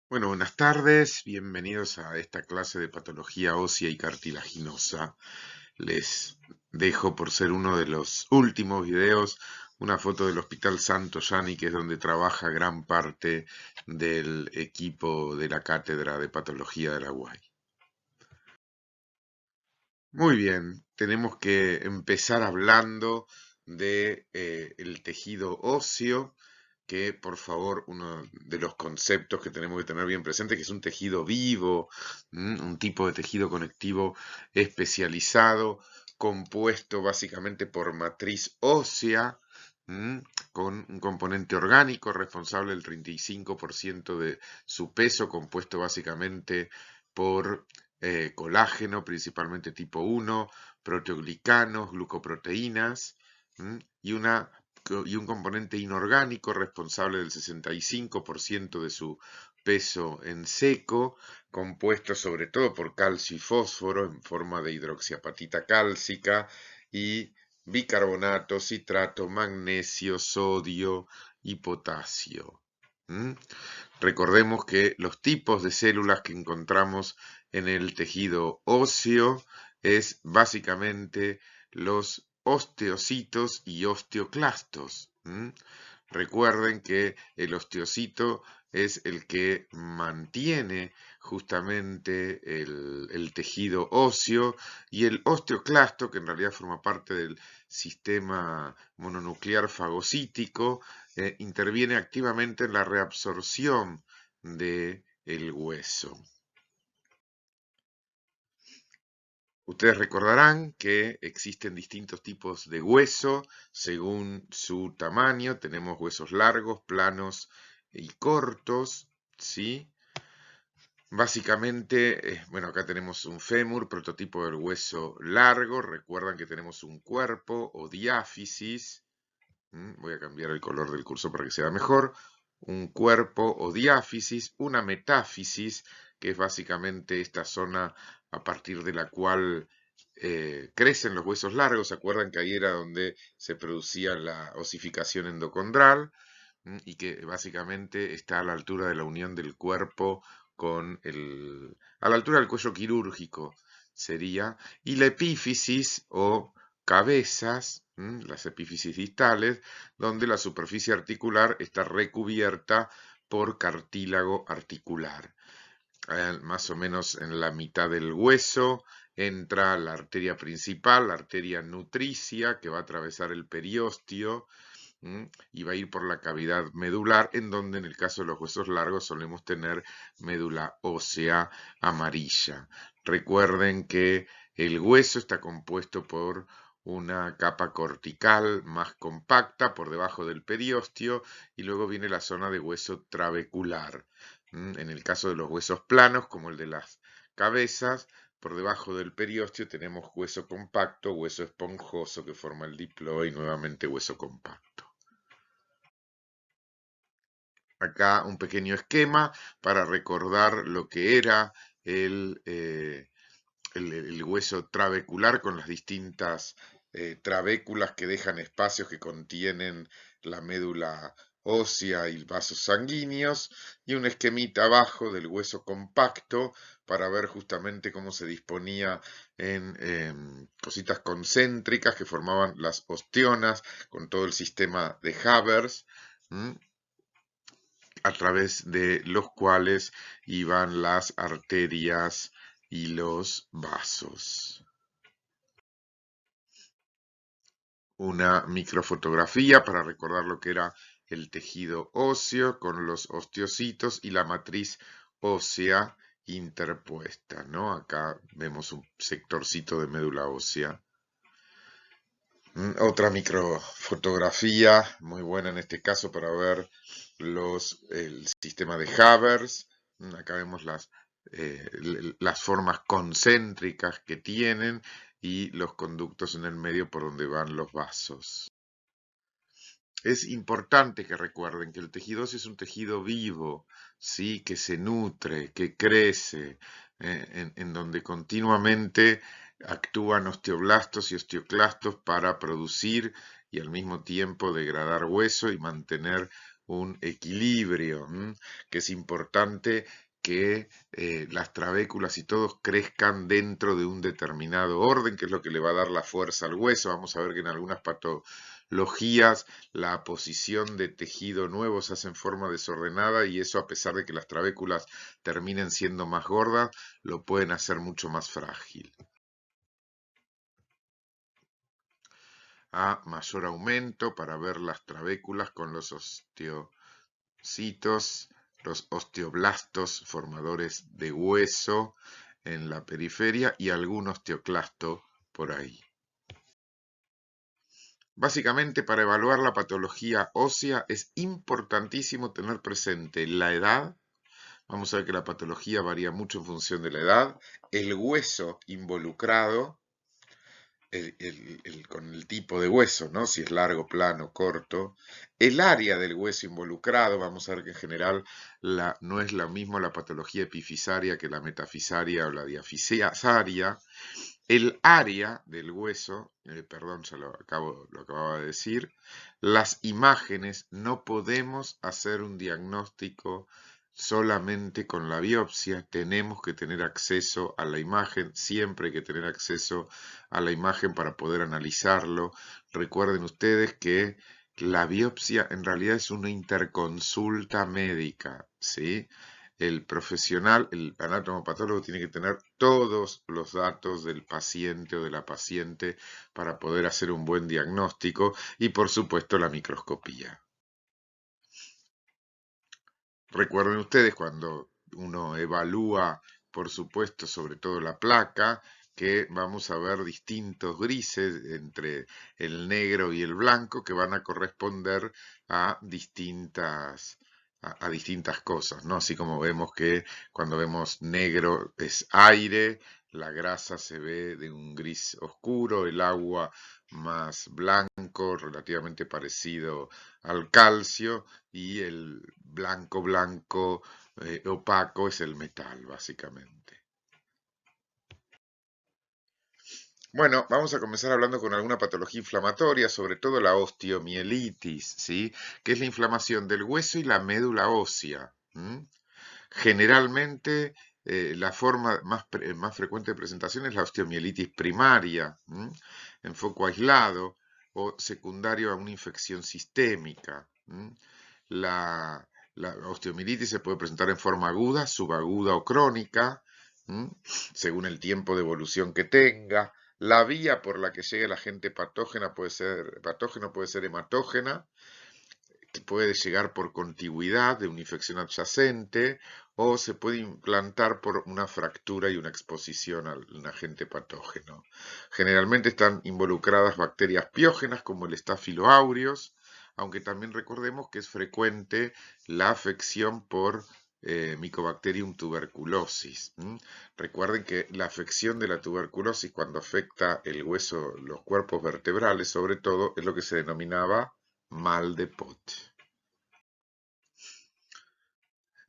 Bueno, buenas tardes, bienvenidos a esta clase de patología ósea y cartilaginosa. Les dejo, por ser uno de los últimos videos, una foto del Hospital Santo Yani, que es donde trabaja gran parte del equipo de la Cátedra de Patología de la UAI. Muy bien, tenemos que empezar hablando de el tejido óseo, que por favor uno de los conceptos que tenemos que tener bien presente, que es un tejido vivo, un tipo de tejido conectivo especializado, compuesto básicamente por matriz ósea, mm, con un componente orgánico responsable del 35% de su peso, compuesto básicamente por colágeno, principalmente tipo 1, proteoglicanos, glucoproteínas, y un componente inorgánico responsable del 65% de su peso en seco, compuesto sobre todo por calcio y fósforo en forma de hidroxiapatita cálcica y bicarbonato, citrato, magnesio, sodio y potasio. ¿Mm? Recordemos que los tipos de células que encontramos en el tejido óseo es básicamente los osteocitos y osteoclastos. Recuerden que el osteocito es el que mantiene justamente el tejido óseo, y el osteoclasto, que en realidad forma parte del sistema mononuclear fagocítico, interviene activamente en la reabsorción del hueso. Ustedes recordarán que existen distintos tipos de hueso según su tamaño. Tenemos huesos largos, planos y cortos, ¿sí? Básicamente, bueno, acá tenemos un fémur, prototipo del hueso largo. Recuerdan que tenemos un cuerpo o diáfisis. Voy a cambiar el color del cursor para que sea mejor. Un cuerpo o diáfisis, una metáfisis, que es básicamente esta zona a partir de la cual crecen los huesos largos. ¿Se acuerdan que ahí era donde se producía la osificación endocondral? Y que básicamente está a la altura de la unión del cuerpo a la altura del cuello quirúrgico sería, y la epífisis o cabezas, las epífisis distales, donde la superficie articular está recubierta por cartílago articular. Más o menos en la mitad del hueso entra la arteria principal, la arteria nutricia, que va a atravesar el periósteo, y va a ir por la cavidad medular, en donde en el caso de los huesos largos solemos tener médula ósea amarilla. Recuerden que el hueso está compuesto por una capa cortical más compacta por debajo del periósteo, y luego viene la zona de hueso trabecular. En el caso de los huesos planos, como el de las cabezas, por debajo del periósteo tenemos hueso compacto, hueso esponjoso que forma el diploide, y nuevamente hueso compacto. Acá un pequeño esquema para recordar lo que era el hueso trabecular, con las distintas trabéculas que dejan espacios que contienen la médula ósea y vasos sanguíneos, y un esquemita abajo del hueso compacto para ver justamente cómo se disponía en cositas concéntricas que formaban las ostionas con todo el sistema de Havers, a través de los cuales iban las arterias y los vasos. Una microfotografía para recordar lo que era el tejido óseo con los osteocitos y la matriz ósea interpuesta, ¿no? Acá vemos un sectorcito de médula ósea. Otra microfotografía muy buena en este caso para ver el sistema de Havers. Acá vemos las formas concéntricas que tienen y los conductos en el medio por donde van los vasos. Es importante que recuerden que el tejido óseo es un tejido vivo, ¿sí? Que se nutre, que crece, en donde continuamente actúan osteoblastos y osteoclastos para producir y al mismo tiempo degradar hueso y mantener un equilibrio, que es importante que las trabéculas y todos crezcan dentro de un determinado orden, que es lo que le va a dar la fuerza al hueso. Vamos a ver que en algunas patologías la posición de tejido nuevo se hace en forma desordenada y eso, a pesar de que las trabéculas terminen siendo más gordas, lo pueden hacer mucho más frágil. A mayor aumento para ver las trabéculas con los osteocitos, los osteoblastos formadores de hueso en la periferia y algún osteoclasto por ahí. Básicamente, para evaluar la patología ósea es importantísimo tener presente la edad. Vamos a ver que la patología varía mucho en función de la edad, el hueso involucrado, con el tipo de hueso, ¿no? Si es largo, plano, corto, el área del hueso involucrado. Vamos a ver que en general no es lo mismo la patología epifisaria que la metafisaria o la diafisaria. El área del hueso, perdón, ya lo acababa de decir, las imágenes. No podemos hacer un diagnóstico solamente con la biopsia, tenemos que tener acceso a la imagen, siempre hay que tener acceso a la imagen para poder analizarlo. Recuerden ustedes que la biopsia en realidad es una interconsulta médica, ¿sí? El profesional, el anatomopatólogo, tiene que tener todos los datos del paciente o de la paciente para poder hacer un buen diagnóstico y, por supuesto, la microscopía. Recuerden ustedes cuando uno evalúa, por supuesto, sobre todo la placa, que vamos a ver distintos grises entre el negro y el blanco que van a corresponder a distintas cosas, ¿no? Así como vemos que cuando vemos negro es aire, la grasa se ve de un gris oscuro, el agua más blanco, relativamente parecido al calcio, y el blanco opaco es el metal, básicamente. Bueno, vamos a comenzar hablando con alguna patología inflamatoria, sobre todo la osteomielitis, ¿sí? Que es la inflamación del hueso y la médula ósea. Generalmente, la forma más frecuente de presentación es la osteomielitis primaria, en foco aislado o secundario a una infección sistémica. La osteomielitis se puede presentar en forma aguda, subaguda o crónica, según el tiempo de evolución que tenga. La vía por la que llegue el agente patógeno puede ser hematógena, que puede llegar por contigüidad de una infección adyacente o se puede implantar por una fractura y una exposición a un agente patógeno. Generalmente están involucradas bacterias piógenas como el Staphylo aureus, aunque también recordemos que es frecuente la afección por Mycobacterium tuberculosis. Recuerden que la afección de la tuberculosis cuando afecta el hueso, los cuerpos vertebrales sobre todo, es lo que se denominaba mal de Pot.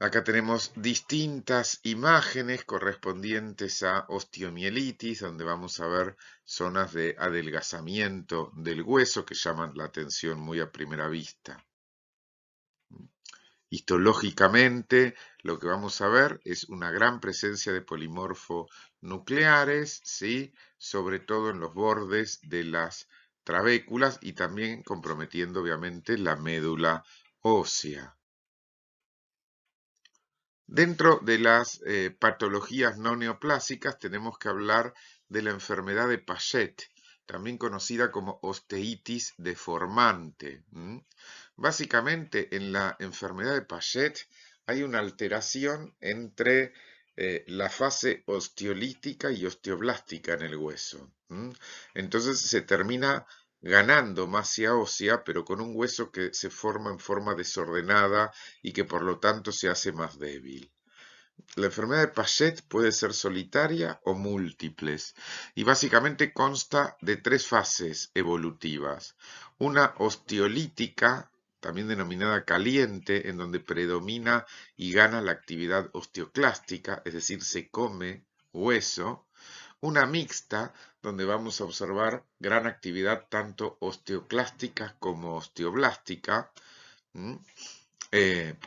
Acá tenemos distintas imágenes correspondientes a osteomielitis, donde vamos a ver zonas de adelgazamiento del hueso que llaman la atención muy a primera vista. Histológicamente, lo que vamos a ver es una gran presencia de polimorfonucleares, ¿sí? Sobre todo en los bordes de las trabéculas y también comprometiendo obviamente la médula ósea. Dentro de las patologías no neoplásicas tenemos que hablar de la enfermedad de Paget, también conocida como osteitis deformante. Básicamente, en la enfermedad de Paget hay una alteración entre la fase osteolítica y osteoblástica en el hueso. Entonces se termina ganando masa ósea, pero con un hueso que se forma en forma desordenada y que por lo tanto se hace más débil. La enfermedad de Paget puede ser solitaria o múltiples y básicamente consta de tres fases evolutivas. Una osteolítica, también denominada caliente, en donde predomina y gana la actividad osteoclástica, es decir, se come hueso. Una mixta, donde vamos a observar gran actividad tanto osteoclástica como osteoblástica.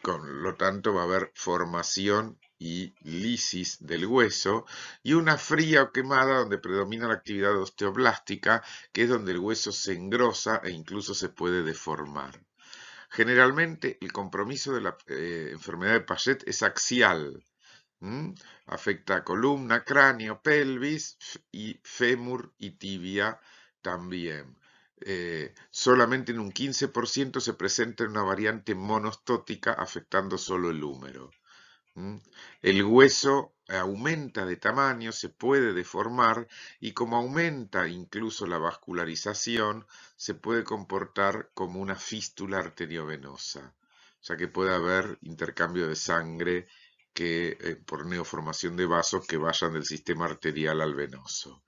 Con lo tanto va a haber formación y lisis del hueso, y una fría o quemada donde predomina la actividad osteoblástica, que es donde el hueso se engrosa e incluso se puede deformar. Generalmente el compromiso de la enfermedad de Paget es axial. Afecta columna, cráneo, pelvis y fémur y tibia también. Solamente en un 15% se presenta una variante monostótica afectando solo el húmero. El hueso aumenta de tamaño, se puede deformar y como aumenta incluso la vascularización, se puede comportar como una fístula arteriovenosa, ya que puede haber intercambio de sangre por neoformación de vasos que vayan del sistema arterial al venoso.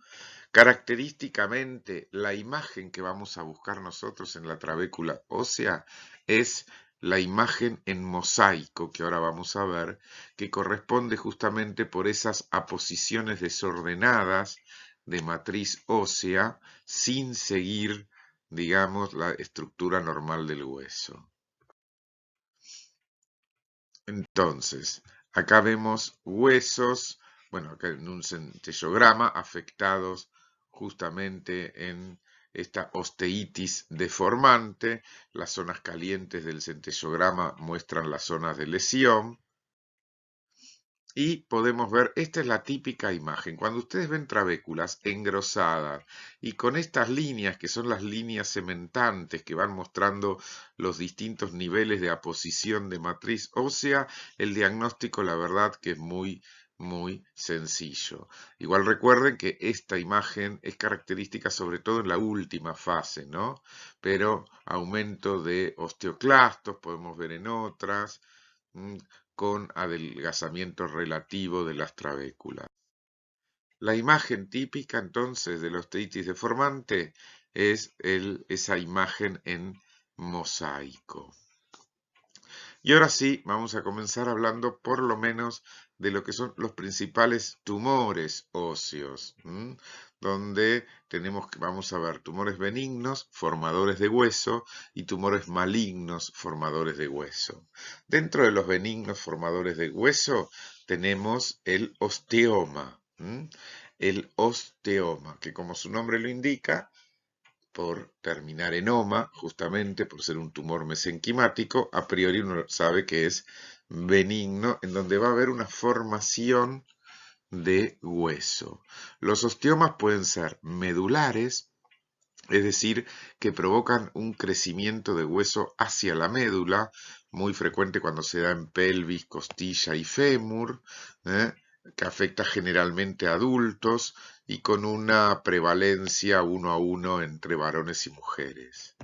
Característicamente, la imagen que vamos a buscar nosotros en la trabécula ósea es la imagen en mosaico que ahora vamos a ver, que corresponde justamente por esas aposiciones desordenadas de matriz ósea sin seguir, digamos, la estructura normal del hueso. Entonces, acá vemos huesos, bueno, acá en un centellograma afectados justamente en esta osteitis deformante. Las zonas calientes del centellograma muestran las zonas de lesión. Y podemos ver, esta es la típica imagen. Cuando ustedes ven trabéculas engrosadas y con estas líneas, que son las líneas cementantes que van mostrando los distintos niveles de aposición de matriz ósea, el diagnóstico, la verdad, que es muy sencillo. Igual recuerden que esta imagen es característica sobre todo en la última fase, ¿no? Pero aumento de osteoclastos podemos ver en otras, con adelgazamiento relativo de las trabéculas. La imagen típica entonces de la osteitis deformante es esa imagen en mosaico. Y ahora sí, vamos a comenzar hablando por lo menos de lo que son los principales tumores óseos, donde vamos a ver tumores benignos, formadores de hueso, y tumores malignos, formadores de hueso. Dentro de los benignos formadores de hueso tenemos el osteoma. El osteoma, que como su nombre lo indica, por terminar en oma, justamente por ser un tumor mesenquimático, a priori uno sabe que es benigno, en donde va a haber una formación de hueso. Los osteomas pueden ser medulares, es decir, que provocan un crecimiento de hueso hacia la médula, muy frecuente cuando se da en pelvis, costilla y fémur, que afecta generalmente a adultos y con una prevalencia 1 a 1 entre varones y mujeres.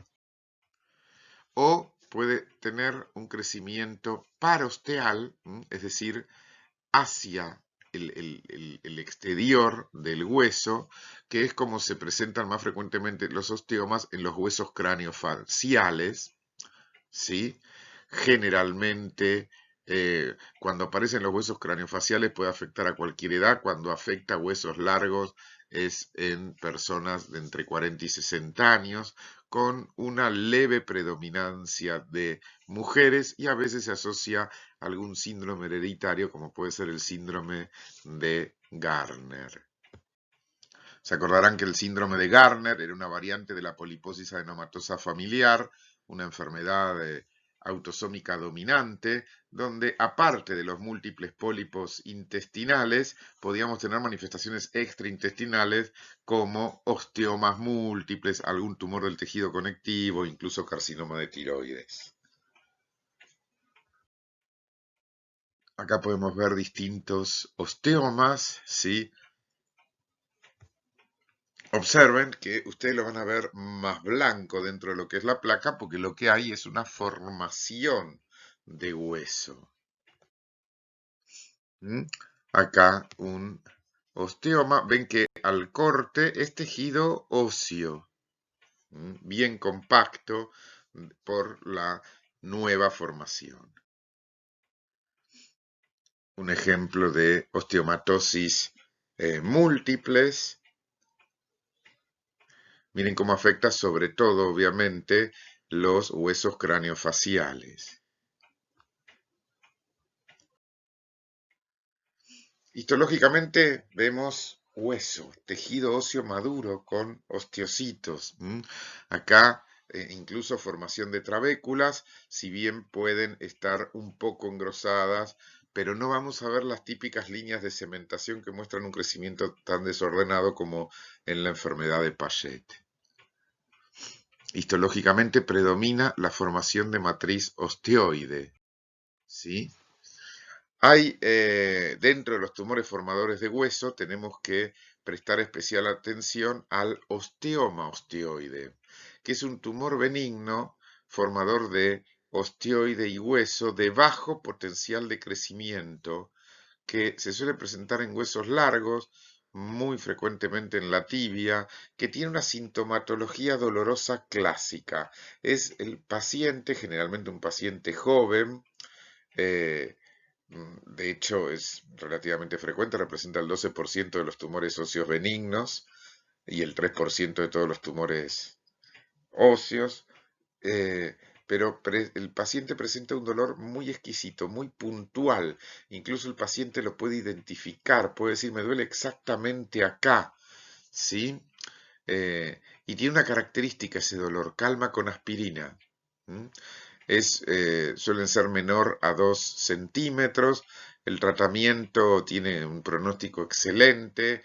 O puede tener un crecimiento parosteal, es decir, hacia el exterior del hueso, que es como se presentan más frecuentemente los osteomas en los huesos craniofaciales, ¿sí? Generalmente, cuando aparecen los huesos craniofaciales puede afectar a cualquier edad. Cuando afecta huesos largos es en personas de entre 40 y 60 años, con una leve predominancia de mujeres, y a veces se asocia a algún síndrome hereditario, como puede ser el síndrome de Garner. Se acordarán que el síndrome de Garner era una variante de la poliposis adenomatosa familiar, una enfermedad autosómica dominante, donde aparte de los múltiples pólipos intestinales, podíamos tener manifestaciones extraintestinales como osteomas múltiples, algún tumor del tejido conectivo, incluso carcinoma de tiroides. Acá podemos ver distintos osteomas, ¿sí? Observen que ustedes lo van a ver más blanco dentro de lo que es la placa, porque lo que hay es una formación de hueso. Acá un osteoma, ven que al corte es tejido óseo, bien compacto por la nueva formación. Un ejemplo de osteomatosis múltiples. Miren cómo afecta sobre todo, obviamente, los huesos craniofaciales. Histológicamente vemos hueso, tejido óseo maduro con osteocitos. Acá incluso formación de trabéculas, si bien pueden estar un poco engrosadas, pero no vamos a ver las típicas líneas de cementación que muestran un crecimiento tan desordenado como en la enfermedad de Paget. Histológicamente predomina la formación de matriz osteoide, ¿sí? Hay, dentro de los tumores formadores de hueso, tenemos que prestar especial atención al osteoma osteoide, que es un tumor benigno formador de osteoide y hueso de bajo potencial de crecimiento, que se suele presentar en huesos largos, muy frecuentemente en la tibia, que tiene una sintomatología dolorosa clásica. Es el paciente, generalmente un paciente joven, eh, de hecho, es relativamente frecuente, representa el 12% de los tumores óseos benignos y el 3% de todos los tumores óseos, eh, pero el paciente presenta un dolor muy exquisito, muy puntual. Incluso el paciente lo puede identificar, puede decir, me duele exactamente acá, ¿sí? Y tiene una característica ese dolor, calma con aspirina. Suelen ser menor a 2 centímetros. El tratamiento tiene un pronóstico excelente.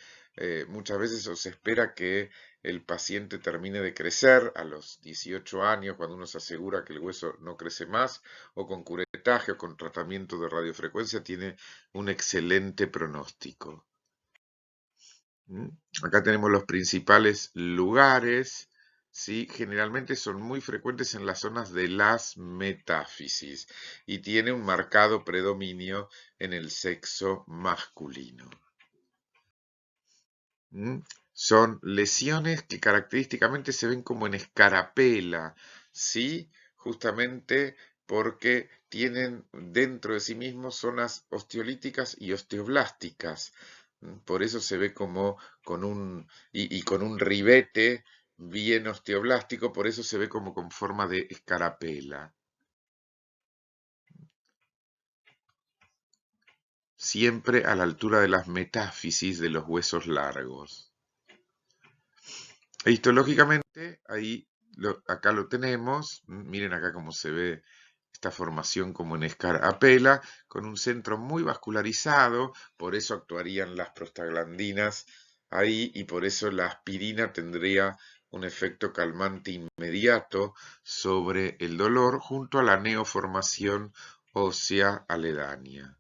Muchas veces se espera que el paciente termine de crecer a los 18 años, cuando uno se asegura que el hueso no crece más, o con curetaje o con tratamiento de radiofrecuencia, tiene un excelente pronóstico. Acá tenemos los principales lugares, ¿sí? Generalmente son muy frecuentes en las zonas de las metáfisis y tiene un marcado predominio en el sexo masculino. Son lesiones que característicamente se ven como en escarapela, ¿sí? Justamente porque tienen dentro de sí mismos zonas osteolíticas y osteoblásticas. Por eso se ve como con y con un ribete bien osteoblástico, por eso se ve como con forma de escarapela. Siempre a la altura de las metáfisis de los huesos largos. Histológicamente, acá lo tenemos. Miren acá cómo se ve esta formación como en escarapela, con un centro muy vascularizado, por eso actuarían las prostaglandinas ahí y por eso la aspirina tendría un efecto calmante inmediato sobre el dolor junto a la neoformación ósea aledaña.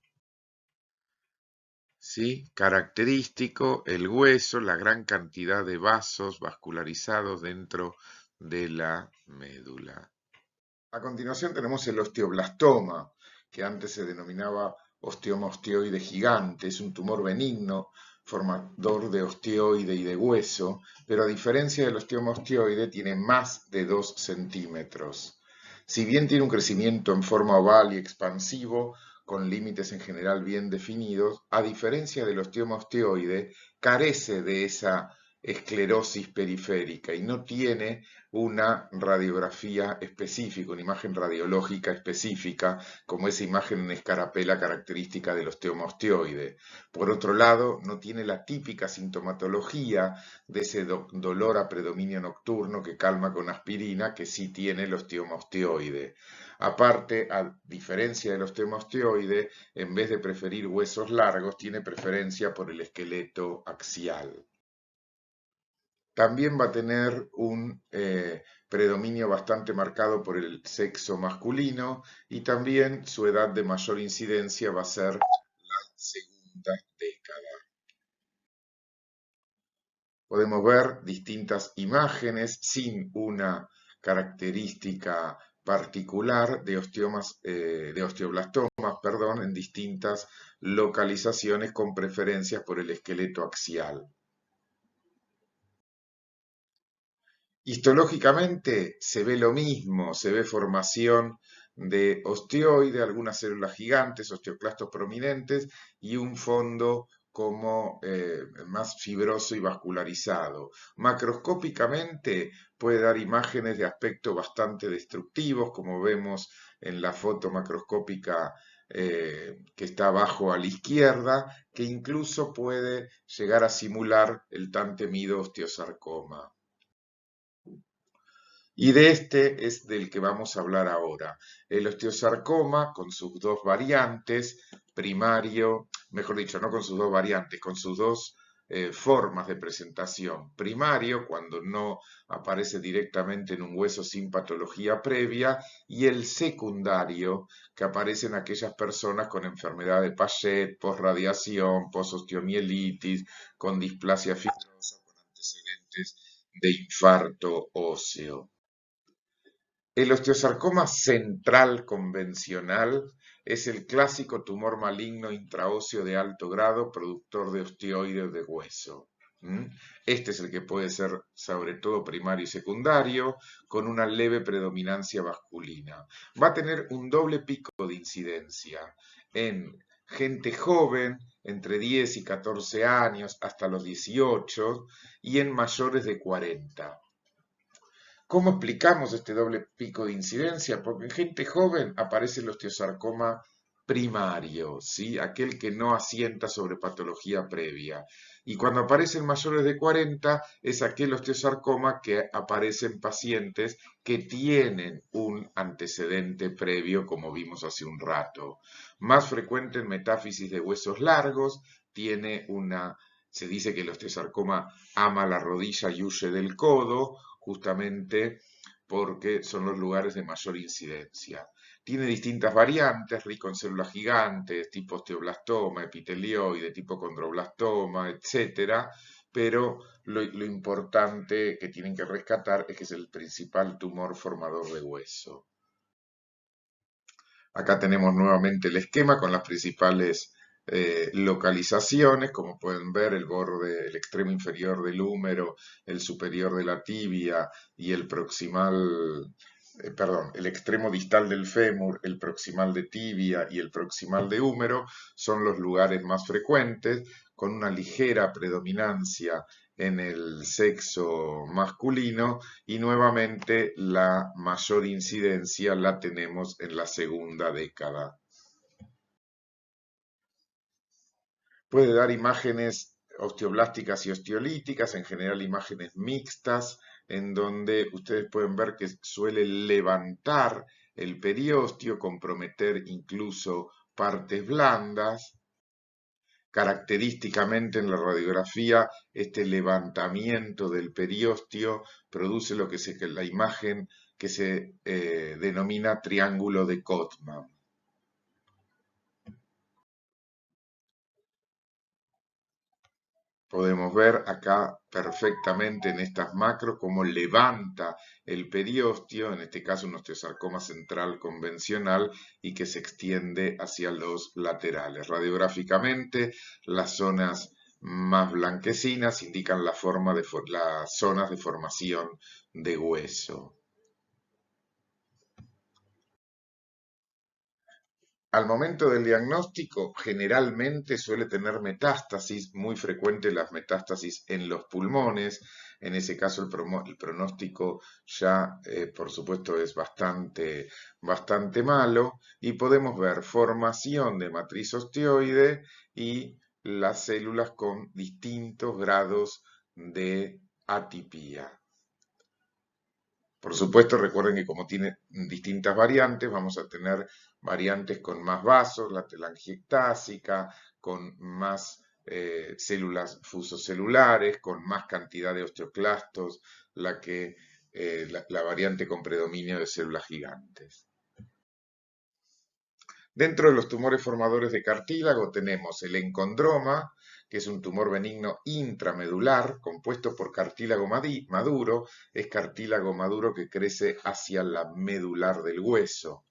¿Sí? Característico el hueso, la gran cantidad de vasos vascularizados dentro de la médula. A continuación tenemos el osteoblastoma, que antes se denominaba osteoma osteoide gigante. Es un tumor benigno, formador de osteoide y de hueso, pero a diferencia del osteoma osteoide tiene más de 2 centímetros. Si bien tiene un crecimiento en forma oval y expansivo, con límites en general bien definidos, a diferencia del osteoma osteoide, carece de esa esclerosis periférica y no tiene una radiografía específica, una imagen radiológica específica, como esa imagen en escarapela característica del osteoma osteoide. Por otro lado, no tiene la típica sintomatología de ese dolor a predominio nocturno que calma con aspirina, que sí tiene el osteoma osteoide. Aparte, a diferencia del osteoma osteoide, en vez de preferir huesos largos, tiene preferencia por el esqueleto axial. También va a tener un predominio bastante marcado por el sexo masculino y también su edad de mayor incidencia va a ser la segunda década. Podemos ver distintas imágenes sin una característica particular de osteoblastomas, perdón, en distintas localizaciones con preferencias por el esqueleto axial. Histológicamente se ve lo mismo, se ve formación de osteoide, algunas células gigantes, osteoclastos prominentes y un fondo como más fibroso y vascularizado. Macroscópicamente puede dar imágenes de aspecto bastante destructivos, como vemos en la foto macroscópica que está abajo a la izquierda, que incluso puede llegar a simular el tan temido osteosarcoma. Y de este es del que vamos a hablar ahora. El osteosarcoma con sus dos variantes, primario, mejor dicho, no con sus dos variantes, con sus dos formas de presentación. Primario, cuando no aparece directamente en un hueso sin patología previa, y el secundario, que aparece en aquellas personas con enfermedad de Paget, posradiación, postosteomielitis, con displasia fibrosa, con antecedentes de infarto óseo. El osteosarcoma central convencional es el clásico tumor maligno intraóseo de alto grado, productor de osteoides de hueso. Este es el que puede ser sobre todo primario y secundario, con una leve predominancia masculina. Va a tener un doble pico de incidencia en gente joven, entre 10 y 14 años, hasta los 18, y en mayores de 40. ¿Cómo explicamos este doble pico de incidencia? Porque en gente joven aparece el osteosarcoma primario, ¿sí? Aquel que no asienta sobre patología previa. Y cuando aparece en mayores de 40 es aquel osteosarcoma que aparece en pacientes que tienen un antecedente previo, como vimos hace un rato. Más frecuente en metáfisis de huesos largos, se dice que el osteosarcoma ama la rodilla y huye del codo, justamente porque son los lugares de mayor incidencia. Tiene distintas variantes, rico en células gigantes, tipo osteoblastoma, epitelioide, tipo condroblastoma, etc. Pero lo importante que tienen que rescatar es que es el principal tumor formador de hueso. Acá tenemos nuevamente el esquema con las principales localizaciones, como pueden ver, el borde, el extremo inferior del húmero, el superior de la tibia y el proximal, el extremo distal del fémur, el proximal de tibia y el proximal de húmero son los lugares más frecuentes, con una ligera predominancia en el sexo masculino y nuevamente la mayor incidencia la tenemos en la segunda década. Puede dar imágenes osteoblásticas y osteolíticas, en general imágenes mixtas, en donde ustedes pueden ver que suele levantar el periósteo, comprometer incluso partes blandas. Característicamente en la radiografía, este levantamiento del periósteo produce lo que la imagen que se denomina triángulo de Cotman. Podemos ver acá perfectamente en estas macros cómo levanta el periósteo, en este caso un osteosarcoma central convencional, y que se extiende hacia los laterales. Radiográficamente, las zonas más blanquecinas indican las zonas de formación de hueso. Al momento del diagnóstico, generalmente suele tener metástasis, muy frecuente las metástasis en los pulmones. En ese caso, el pronóstico ya, por supuesto, es bastante malo. Y podemos ver formación de matriz osteoide y las células con distintos grados de atipía. Por supuesto, recuerden que como tiene distintas variantes, vamos a tener variantes con más vasos, la telangiectásica, con más células fusocelulares, con más cantidad de osteoclastos, la variante con predominio de células gigantes. Dentro de los tumores formadores de cartílago tenemos el encondroma, que es un tumor benigno intramedular compuesto por cartílago maduro. Es cartílago maduro que crece hacia la medular del hueso.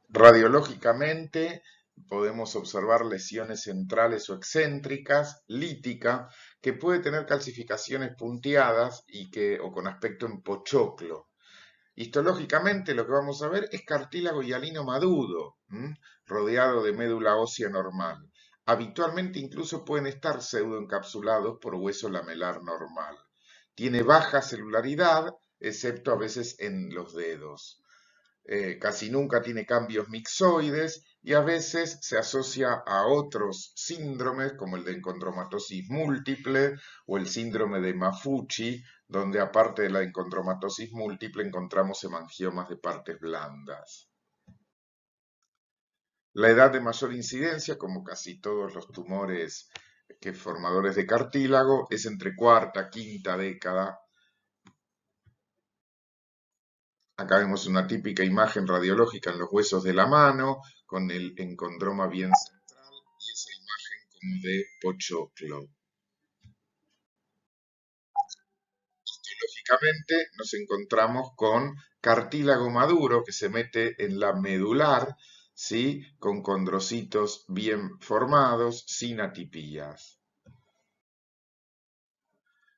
Radiológicamente podemos observar lesiones centrales o excéntricas, lítica, que puede tener calcificaciones punteadas o con aspecto en pochoclo. Histológicamente lo que vamos a ver es cartílago hialino maduro, rodeado de médula ósea normal. Habitualmente incluso pueden estar pseudoencapsulados por hueso lamelar normal. Tiene baja celularidad, excepto a veces en los dedos. casi nunca tiene cambios mixoides y a veces se asocia a otros síndromes como el de encontromatosis múltiple o el síndrome de Maffucci, donde aparte de la encontromatosis múltiple encontramos hemangiomas de partes blandas. La edad de mayor incidencia, como casi todos los tumores formadores de cartílago, es entre cuarta, quinta década. Acá vemos una típica imagen radiológica en los huesos de la mano, con el encondroma bien central y esa imagen como de pochoclo. Histológicamente nos encontramos con cartílago maduro que se mete en la medular, ¿sí? Con condrocitos bien formados, sin atipías.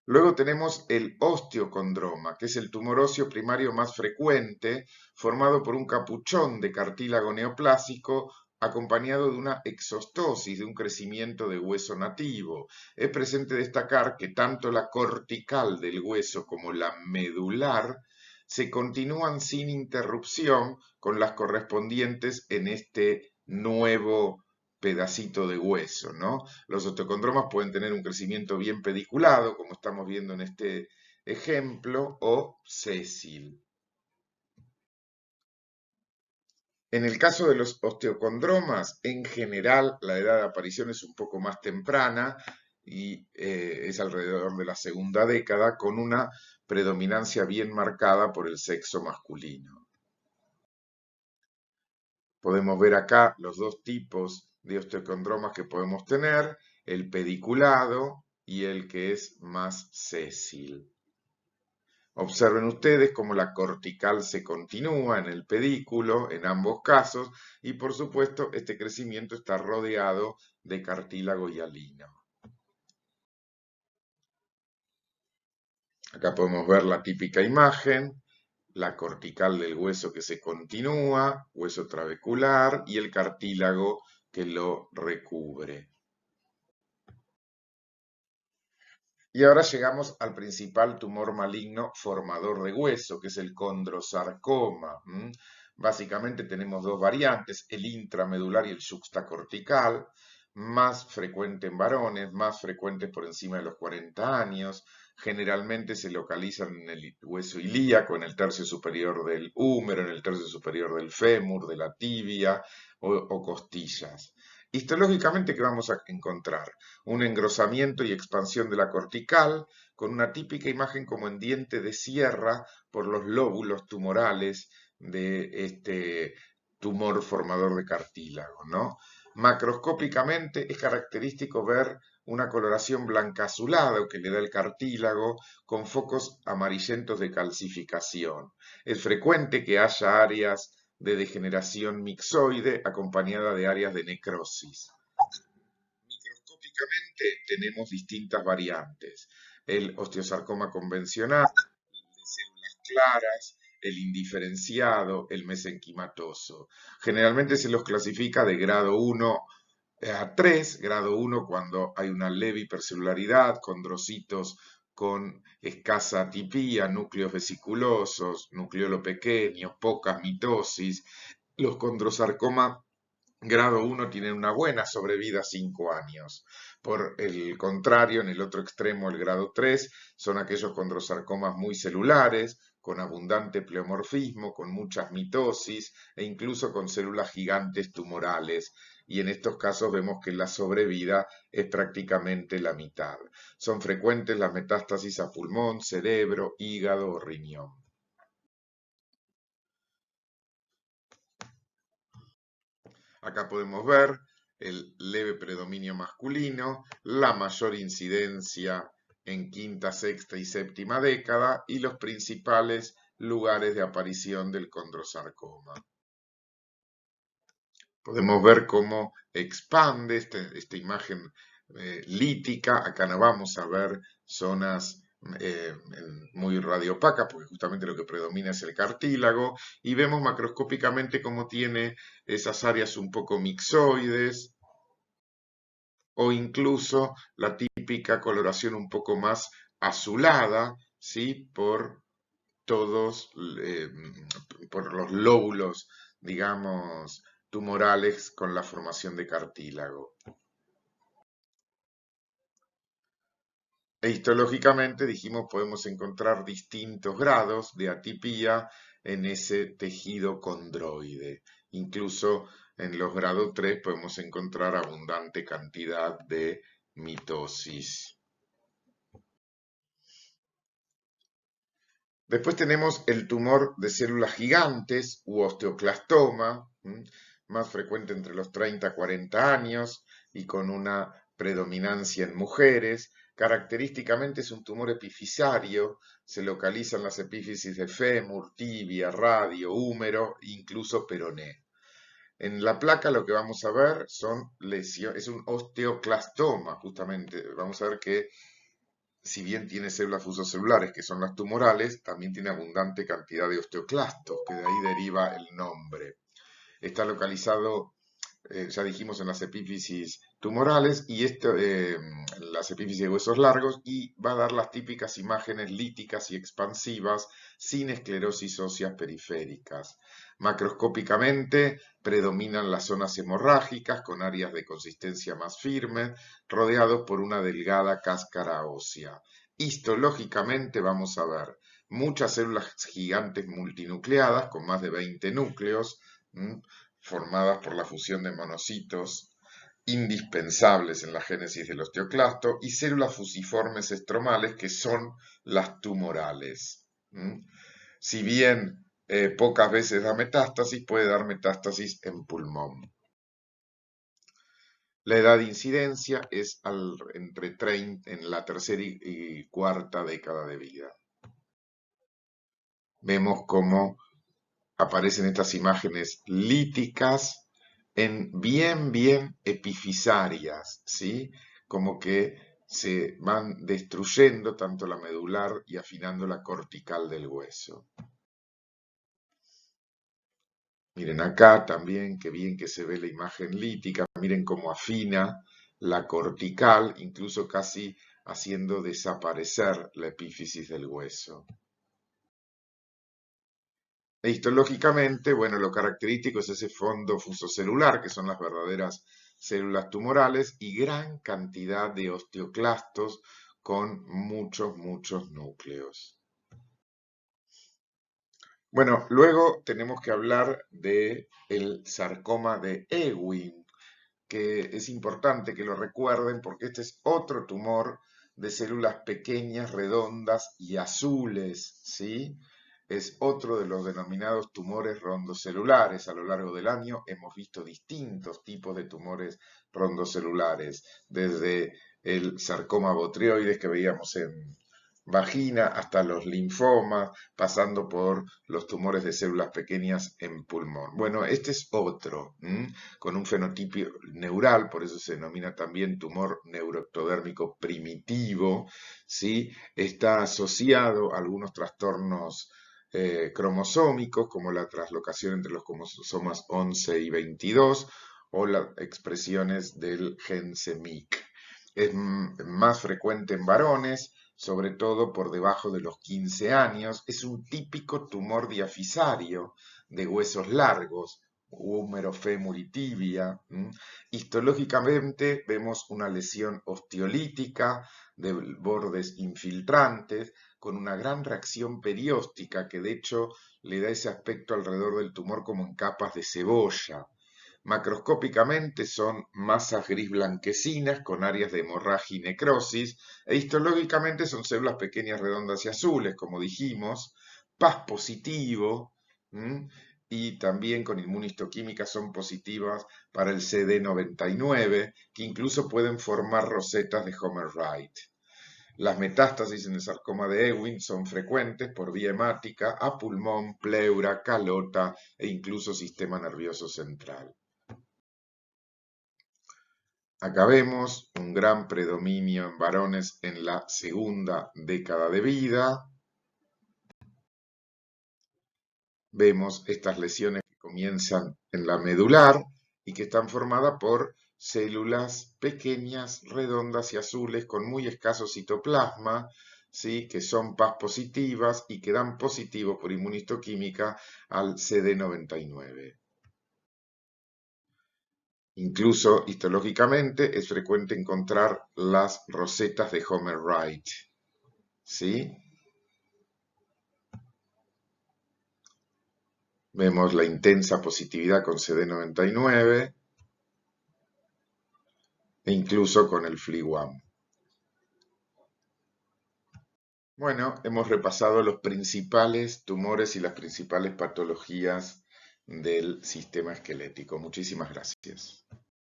Luego tenemos el osteocondroma, que es el tumor óseo primario más frecuente, formado por un capuchón de cartílago neoplásico acompañado de una exostosis, de un crecimiento de hueso nativo. Es presente destacar que tanto la cortical del hueso como la medular se continúan sin interrupción con las correspondientes en este nuevo pedacito de hueso, ¿no? Los osteocondromas pueden tener un crecimiento bien pediculado, como estamos viendo en este ejemplo, o sésil. En el caso de los osteocondromas, en general la edad de aparición es un poco más temprana y es alrededor de la segunda década, con una predominancia bien marcada por el sexo masculino. Podemos ver acá los dos tipos de osteocondromas que podemos tener, el pediculado y el que es más sésil. Observen ustedes cómo la cortical se continúa en el pedículo en ambos casos y por supuesto este crecimiento está rodeado de cartílago hialino. Acá podemos ver la típica imagen, la cortical del hueso que se continúa, hueso trabecular y el cartílago que lo recubre. Y ahora llegamos al principal tumor maligno formador de hueso, que es el condrosarcoma. Básicamente tenemos dos variantes, el intramedular y el yuxtacortical, más frecuente en varones, más frecuentes por encima de los 40 años. Generalmente se localizan en el hueso ilíaco, en el tercio superior del húmero, en el tercio superior del fémur, de la tibia o costillas. Histológicamente, ¿qué vamos a encontrar? Un engrosamiento y expansión de la cortical, con una típica imagen como en diente de sierra por los lóbulos tumorales de este tumor formador de cartílago, ¿no? Macroscópicamente es característico ver una coloración blanca azulada que le da el cartílago con focos amarillentos de calcificación. Es frecuente que haya áreas de degeneración mixoide acompañada de áreas de necrosis. Microscópicamente tenemos distintas variantes. El osteosarcoma convencional, el de células claras, el indiferenciado, el mesenquimatoso. Generalmente se los clasifica de grado 1 a 3, grado 1 cuando hay una leve hipercelularidad, condrocitos con escasa atipía, núcleos vesiculosos, nucleolo pequeño, poca mitosis. Los condrosarcomas grado 1 tienen una buena sobrevida 5 años. Por el contrario, en el otro extremo, el grado 3, son aquellos condrosarcomas muy celulares, con abundante pleomorfismo, con muchas mitosis e incluso con células gigantes tumorales. Y en estos casos vemos que la sobrevida es prácticamente la mitad. Son frecuentes las metástasis a pulmón, cerebro, hígado o riñón. Acá podemos ver el leve predominio masculino, la mayor incidencia en quinta, sexta y séptima década y los principales lugares de aparición del condrosarcoma. Podemos ver cómo expande esta imagen lítica. Acá no vamos a ver zonas muy radiopacas, porque justamente lo que predomina es el cartílago, y vemos macroscópicamente cómo tiene esas áreas un poco mixoides, o incluso la típica coloración un poco más azulada, ¿sí? Por todos por los lóbulos, digamos, tumorales con la formación de cartílago. E histológicamente, dijimos, podemos encontrar distintos grados de atipía en ese tejido condroide. Incluso en los grados 3 podemos encontrar abundante cantidad de mitosis. Después tenemos el tumor de células gigantes u osteoclastoma, más frecuente entre los 30 a 40 años y con una predominancia en mujeres. Característicamente es un tumor epifisario, se localiza en las epífisis de fémur, tibia, radio, húmero, incluso peroné. En la placa lo que vamos a ver son lesiones, es un osteoclastoma justamente. Vamos a ver que si bien tiene células fusocelulares, que son las tumorales, también tiene abundante cantidad de osteoclastos, que de ahí deriva el nombre. Está localizado, ya dijimos, en las epífisis tumorales y las epífisis de huesos largos, y va a dar las típicas imágenes líticas y expansivas sin esclerosis óseas periféricas. Macroscópicamente predominan las zonas hemorrágicas con áreas de consistencia más firme, rodeados por una delgada cáscara ósea. Histológicamente vamos a ver muchas células gigantes multinucleadas con más de 20 núcleos, formadas por la fusión de monocitos indispensables en la génesis del osteoclasto, y células fusiformes estromales que son las tumorales. Si bien pocas veces da metástasis, puede dar metástasis en pulmón. La edad de incidencia es entre 30, en la tercera y cuarta década de vida. Vemos cómo aparecen estas imágenes líticas bien epifisarias, ¿sí? Como que se van destruyendo tanto la medular y afinando la cortical del hueso. Miren acá también, qué bien que se ve la imagen lítica, miren cómo afina la cortical, incluso casi haciendo desaparecer la epífisis del hueso. E histológicamente, bueno, lo característico es ese fondo fusocelular, que son las verdaderas células tumorales, y gran cantidad de osteoclastos con muchos núcleos. Bueno, luego tenemos que hablar del sarcoma de Ewing, que es importante que lo recuerden porque este es otro tumor de células pequeñas, redondas y azules, ¿sí? Es otro de los denominados tumores rondocelulares. A lo largo del año hemos visto distintos tipos de tumores rondocelulares, desde el sarcoma botrioides que veíamos en vagina hasta los linfomas, pasando por los tumores de células pequeñas en pulmón. Bueno, este es otro, con un fenotipo neural, por eso se denomina también tumor neuroectodérmico primitivo, ¿sí? Está asociado a algunos trastornos cromosómicos, como la translocación entre los cromosomas 11 y 22, o las expresiones del gen CEMIC. Es más frecuente en varones, sobre todo por debajo de los 15 años. Es un típico tumor diafisario de huesos largos, húmero, fémur y tibia. Histológicamente vemos una lesión osteolítica de bordes infiltrantes con una gran reacción perióstica que de hecho le da ese aspecto alrededor del tumor como en capas de cebolla. Macroscópicamente son masas gris blanquecinas con áreas de hemorragia y necrosis, e histológicamente son células pequeñas, redondas y azules, como dijimos, PAS positivo, y también con inmunistoquímica son positivas para el CD99, que incluso pueden formar rosetas de Homer-Wright. Las metástasis en el sarcoma de Ewing son frecuentes por vía hemática a pulmón, pleura, calota e incluso sistema nervioso central. Acá vemos un gran predominio en varones en la segunda década de vida. Vemos estas lesiones que comienzan en la medular y que están formadas por células pequeñas, redondas y azules con muy escaso citoplasma, ¿sí? Que son Pas positivas y que dan positivo por inmunistoquímica al CD99. Incluso histológicamente es frecuente encontrar las rosetas de Homer-Wright, ¿sí? Vemos la intensa positividad con CD99 e incluso con el FLI1. Bueno, hemos repasado los principales tumores y las principales patologías del sistema esquelético. Muchísimas gracias.